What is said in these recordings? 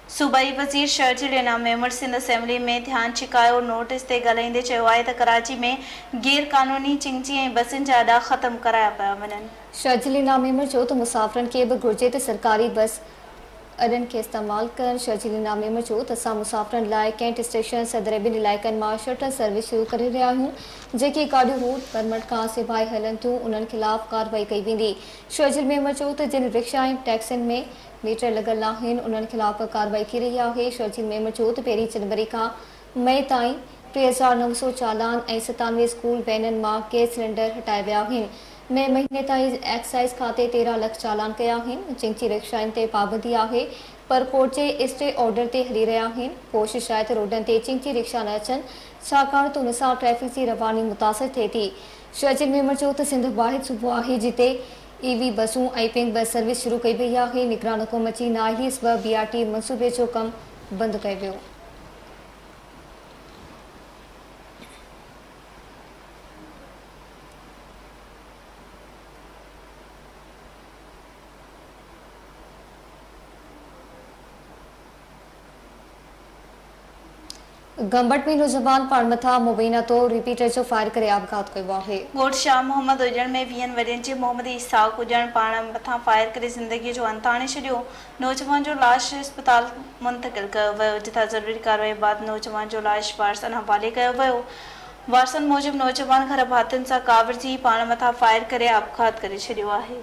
सूबाई वज़ीर शर्जील इनाम मेमर सिंध असेंबली में ध्यान छिकायो नोटिस ते ॻाल्हाईंदे चयो आहे त कराची में गैर क़ानूनी चिंची ऐं बसियुनि जा अॾा ख़तम कराया पिया वञनि। शर्जील इनाम मेमर चयो त मुसाफ़िरनि खे बि घुर्जे त सरकारी बस अॾनि खे इस्तेमालु कनि। शर्जील इनाम मेमर चयो त असां मुसाफ़िरनि लाइ कैंट स्टेशन सदर ॿिनि इलाइक़नि मां शटल सर्विस शुरू करे रहिया आहियूं। जेके गाॾियूं रूट परमिट खां सवाइ हलनि थियूं उन्हनि ख़िलाफ़ कार्रवाई कई वेंदी। शर्जील मेमर चयो त जिन रिक्शा ऐं टैक्सियुनि में मीटर लॻल आहिनि उन्हनि ख़िलाफ़ कार्रवाई थी रही आहे। शर्जील मेमर चयो त पहिरीं जनवरी खां मई ताईं 3900 चालान ऐं 97 स्कूल वैननि मां गैस सिलेंडर हटाए विया आहिनि। मई महीने ताईं एक्साइज़ खाते 13 लख चालान कया आहिनि। चिंची रिक्शाउनि ते पाबंदी आहे पर कोर्ट जे स्टे ऑर्डर ते हली रहिया आहिनि। कोशिश आहे त रोडनि ते चिंची रिक्शा न अचनि छाकाणि त उन सां ट्रैफ़िक जी रवानी मुतासिर थिए थी। शर्जील मेमर चयो त सिंध वाहिद सूबो आहे जिते ईवी बसूं ऐं पिंक बस सर्विस शुरू कई वई आहे। निगरान हुकूमत जी नाअहली सबबि BRT मनसूबे जो कमु बंदि कयो वियो। गंबट में नौजवान पाण मथां मुबैना तौर रिपीटर जो फायर करे आपघात कयो आहे। ॻोठ शाह मोहम्मद उजण में 20 वरियनि जे मोहम्मद इसाक उजण पाण मथां फायर करे ज़िंदगीअ जो अंत आणे छॾियो। नौजवान जो लाश अस्पताल मुंतक़िल कयो वियो जितां ज़रूरी कार्रवाई बाद नौजवान जो लाश वारसनि हवाले कयो वियो। वारसनि मूजिबि नौजवान घर भातियुनि सां कावड़जी पाण मथां फायर करे आपघात करे छॾियो आहे।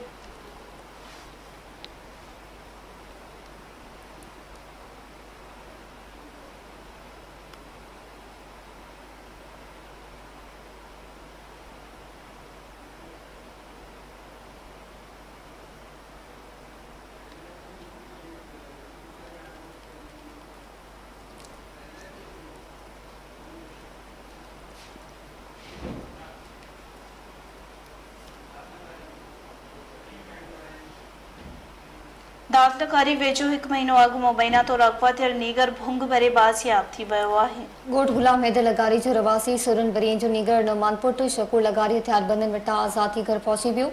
दादलकारी वेझो हिकु महीनो अॻु मुबैना तौरु अगवा थियल नीगर भुंग भरे बाज़ियाब थी वियो आहे। ॻोठ गुलाम हैदर लगारी जो रवासी 16 वरियनि जो नीगर नुमान पुट शकूर लगारी हथियारबंदनि वटां आज़ाद थी घर पहुची वियो।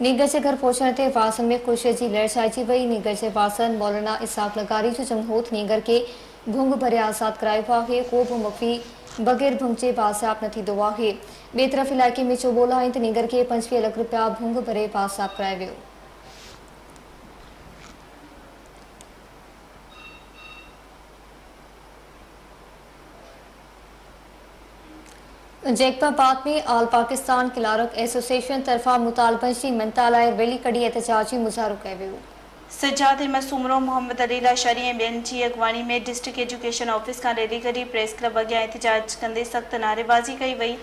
नीगर जे घर पहुचण ते वारसनि में ख़ुशीअ जी लहर छाइजी वई। नीगर जे वारसनि मौलाना इसाक लगारी जो जमहूत नीगर खे भुंग भरे आज़ाद करायो आहे। को बि मुफ़ी बग़ैर भुंग जे बाज़ियाब न थींदो आहे। ॿिए तरफ़ इलाइक़े में चोॿोला आहिनि त नीगर खे 25 लख रुपया भुंग भरे बाज़ियाब करायो वियो। जैकबाबाद में आल पाकिस्तान क्लार्क एसोसिएशन तरफ़ां मुतालबनि जी मनता लाइ रैली कढी एहतजाजी मुज़ाहिरो कयो वियो। सजाद अहमद सुमरो मोहम्मद अली लाशारी ऐं ॿियनि जी अॻवानी में डिस्ट्रिक्ट एजुकेशन ऑफिस खां रैली कढी प्रेस क्लब अॻियां एहतजाज कंदे सख़्त नारेबाज़ी कई वई।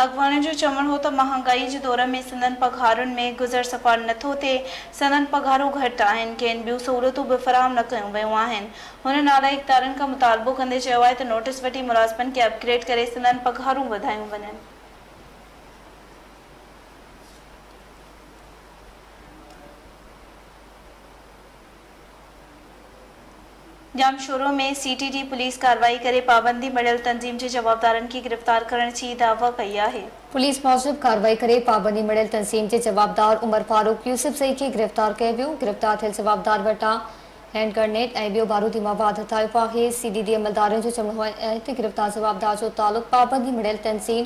अॻवाननि जो चवणु हो त महांगाई जे दौर में संदनि पघारुनि में गुज़र सफ़ा नथो थिए। संदनि पघारूं घटि आहिनि खेनि ॿियूं सहूलियतूं बि फ़राहम न कयूं वयूं आहिनि। हुन नाला इख़्तियारनि खां मुतालबो कंदे चयो आहे त नोटिस वठी मुलाज़िमनि खे अपग्रेड करे संदनि पघारूं वधायूं वञनि। जामशोरो में CTD पुलिस कार्रवाई करे पाबंदी मड़ियल तंज़ीम जे जवाबदारनि खे गिरफ़्तार करण जी दावा कई आहे। पुलिस मूजिबि कार्रवाई करे पाबंदी मड़ियल तंज़ीम जे जवाबदार उमर फारूक यूसुफज़ई खे गिरफ़्तार कयो वियो। गिरफ़्तार थियल जवाबदार वटां हैंड ग्रेनेड ऐं ॿियो बारूदी मवाद हथायो आहे। CDD अमलदारनि जो चवणो आहे त गिरफ़्तार जवाबदार जो तालुक़ पाबंदी मड़ियल तंज़ीम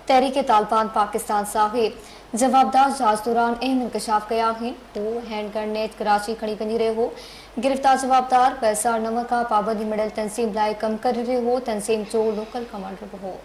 तहरीक तालिबान पाकिस्तान सां आहे। जवाबदार जांच दौरान अहम इंकशाफ कया आहिनि। हू हैंड ग्रेनेड कराची खणी वञी रहियो हो। गिरफ़्तार जवाबदार 2009 खां पाबंदी मड़ियल तंज़ीम लाइ कमु करे रहियो हो। तंज़ीम जो लोकल कमांडर हो।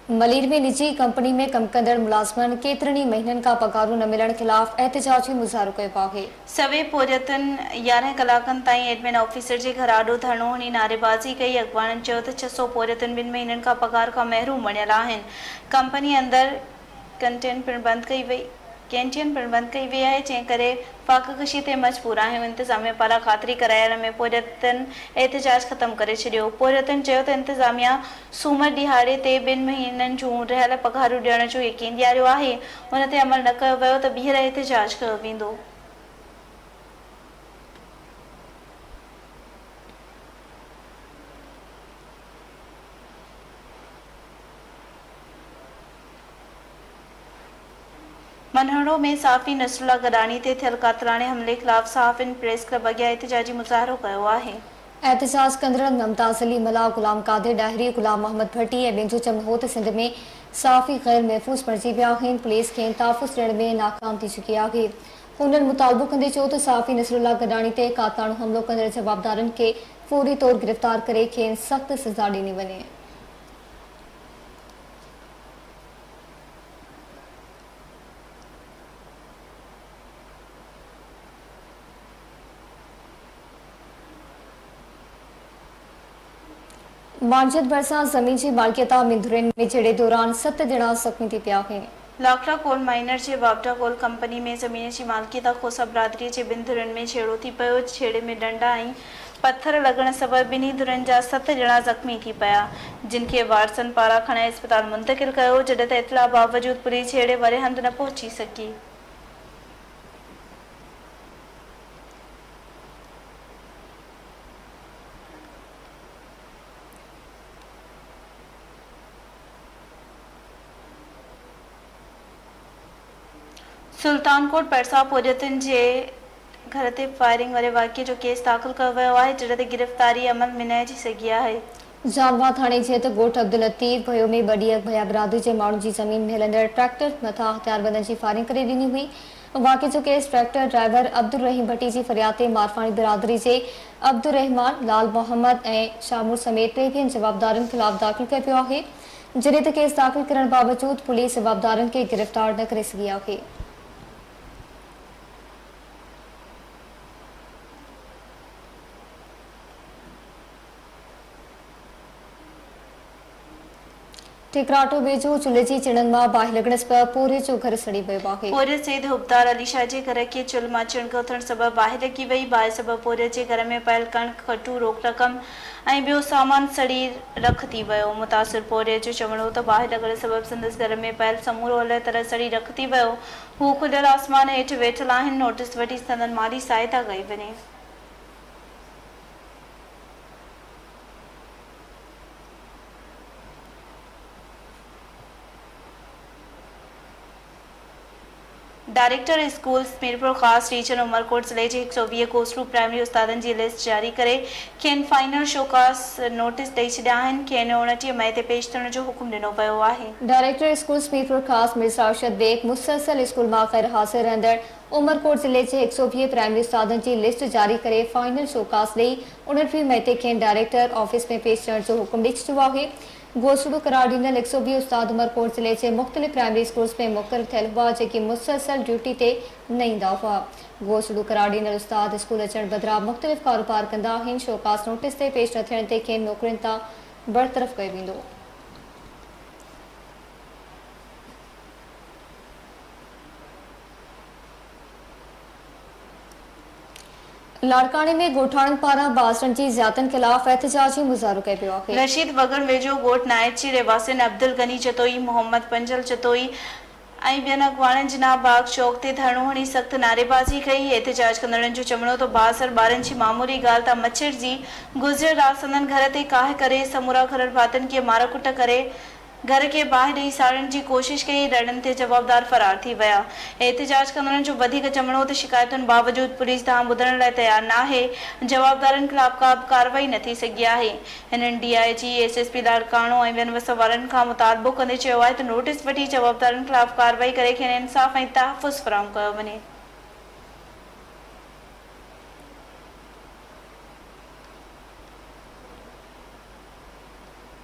मलीर में निजी कंपनी में कम कंदड़ मुलाज़िमनि केतिरनि ई महीननि खां पघारूं न मिलण ख़िलाफ़ एहतजाजी मुज़ाहिरो कयो आहे। सवे पोरियतुनि 11 कलाकनि ताईं एडमिन ऑफिसर जे घर आॾो धरणो हणी नारेबाज़ी कई। अॻवाननि चयो त 600 पोरियतुनि 2 महीननि खां पघार खां महरूम बणियल आहिनि। कंपनी अंदरि कंटेन पिणु बंदि कई वई। कैंटीन पिणु बंदि कई वई आहे, जंहिं करे फाककशी ते मजबूर आहियूं। इंतिज़ामिया पारां ख़ातिरी कराइण में पोरियतनि एहतिजाज ख़तमु करे छॾियो। पोरियतनि चयो त इंतिज़ामिया सूमर ॾिहाड़े ते 2 महीननि जूं रहियल पघारूं ॾियण जो यकीन ॾियारियो आहे। उन ते अमल न कयो वियो त ॿीहर एहतिजाज कयो वेंदो। मनहड़ो में साफ़ी नसरुल्ला गडानी ते थियल कातलाने हमले ख़िलाफ़ सहाफ़िन प्रेस क्लब अॻियां एहतिजाजी मुज़ाहिरो कयो आहे। एहतिजाज कंदड़नि मुमताज़ अली मला, गुलाम कादिर डाहिरी, गुलाम मोहम्मद भट्टी ऐं ॿियनि जो चवणु हो त सिंध में साफ़ी ग़ैर महफ़ूज़ बणिजी विया आहिनि। पुलिस खे तहफ़ुज़ ॾियण में नाकाम थी चुकी आहे। हुननि मुतालबो कंदे चयो त साफ़ी नसरुल्ला गडानी ते कातलाणो हमलो कंदड़ जवाबदारनि खे फ़ौरी तौरु गिरफ़्तार करे खेनि सख़्त सज़ा ॾिनी वञे। मांझत भरिसां ज़मीन जी मालिकियत मिंदुरनि में छेड़े दौरान 7 ॼणा ज़ख़्मी थी पिया आहिनि। लाखड़ा कोल माइनर जे वापडा कोल कंपनी में ज़मीन जी मालिकियत खोसा बिरादरी जे 2 धुरनि में छेड़ो थी पियो। छेड़े में डंडा ऐं पत्थर लॻण सबबि ॿिन्ही धुरनि जा 7 ॼणा ज़ख़्मी थी पिया, जिन खे वारसनि पारां खणाए इस्पताल मुंतक़िल कयो, जॾहिं त इतला बावजूदि पुलिस छेड़े वारे हंधि न पहुची सघी। सुल्तानकोट परसा पोरियतनि जे घर ते फायरिंग वारे वाक़िए जो केस दाख़िल कयो वियो आहे, जॾहिं त गिरफ़्तारी अमल में न अची सघी आहे। जालवा थाणे जे त ॻोठ अब्दुल लतीफ़ भयो में 2 ॾींहं भया बिरादरी जे माण्हुनि जी ज़मीन में हलंदड़ ट्रैक्टर मथां हथियारबंदनि जी फायरिंग करे ॾिनी हुई। वाक़िए जो केस ट्रैक्टर ड्राइवर अब्दुल रहीम भट्टी जी फरियाद ते मारफानी बिरादरी जे अब्दुल रहमान, लाल मोहम्मद ऐं शामूर समेत 23 जवाबदारनि ख़िलाफ़ दाख़िल कयो वियो आहे, जॾहिं त केस दाख़िल करण बावजूदि पुलिस जवाबदारनि खे गिरफ़्तार न करे सघी आहे। टिकराटो वेझो चुल्हे जी चिणनि मां बाहि लॻण सबबि पोरे जो घर सड़ी वियो आहे। पोरियत सईद हुबदार अली शाह जे घर खे चुल्ह मां चिणक उथण सबबि बाहि लॻी वई। बाहि सबबि पोरियत जे घर में पयल कणिक, खटू, रोक रक़म ऐं ॿियो सामान सड़ी रख थी वियो। मुतासिर पोरियत जो चवणु हो त बाहि लॻण सबबि संदसि घर में पयल समूरो अलॻि तरह सड़ी रख थी वियो। हू खुलियल आसमान हेठि वेठल आहिनि। नोटिस वठी संदनि माली सहायता कई वञे। डायरेक्टर स्कूल मीरपुर ख़ासि रीजन उमरकोट ज़िले जे 120 कोस्टू प्राइमरी उस्तादनि जी लिस्ट जारी करे खेनि फाइनल शोकास नोटिस ॾेई छॾिया आहिनि। खेनि 29 मई ते पेश थियण जो हुकुम ॾिनो वियो आहे। डायरेक्टर स्कूल मीरपुर ख़ासि मिर्ज़ा अरशद बेग मुसलसल स्कूल मां ग़ैर हाज़िर रहंदड़ उमरकोट ज़िले जे 120 प्राइमरी उस्तादनि जी लिस्ट जारी करे फाइनल शोकास ॾेई 29 मई ते खेनि डायरेक्टर ऑफिस में पेश थियण जो हुकुम ॾेई छॾियो आहे। गोसड़ू करार ॾिनल 120 उस्ताद उमरकोट ज़िले जे मुख़्तलिफ़ प्राइमरी स्कूल्स में मुक़ररु थियल हुआ, जेकी मुसलसल ड्यूटी ते न ईंदा हुआ। गोसड़ू करार ॾिनल उस्ताद स्कूल अचण बदिरां मुख़्तलिफ़ कारोबार कंदा आहिनि। शोकास नोटिस ते पेश न थियण ते खेनि नौकरियुनि तां बरतरफ़ कयो वेंदो। लाड़काने में गोठाणनि पारां बाज़रनि जी ज़ियादतनि ख़िलाफ़ एहतिजाजी मुज़ाहिरो कयो वियो आहे। रशीद वगड़ वेझो ॻोठ नाइची रहवासियुनि अब्दुल गनी चतोई, मोहम्मद पंजल चतोई ऐं ॿियनि अॻवाननि जिनाब बाग चौक ते धरणो हणी सख़्त नारेबाज़ी कई। एहतिजाज कंदड़नि जो चवणो त बाज़र ॿारनि जी मामूली ॻाल्हि तां मछिड़जी गुज़िरियल राति संदनि घर ते काहे करे समूरा घर भातियुनि खे मार कुट करे घर के बाहि ॾेई साड़ण जी कोशिश कई। रड़नि ते जवाबदार फरार थी विया। एहतिजाज कंदड़नि जो वधीक चवणो त शिकायतुनि बावजूदि पुलिस तव्हां ॿुधण लाइ तयारु न आहे। जवाबदारनि ख़िलाफ़ का बि कार्रवाई न थी सघी आहे। हिननि DIG SSP लाड़काणो ऐं ॿियनि वस वारनि खां मुतालबो कंदे चयो आहे त नोटिस वठी जवाबदारनि ख़िलाफ़ कार्रवाई करे खेनि इंसाफ़ ऐं तहफ़ुज़ फ़राहम कयो वञे।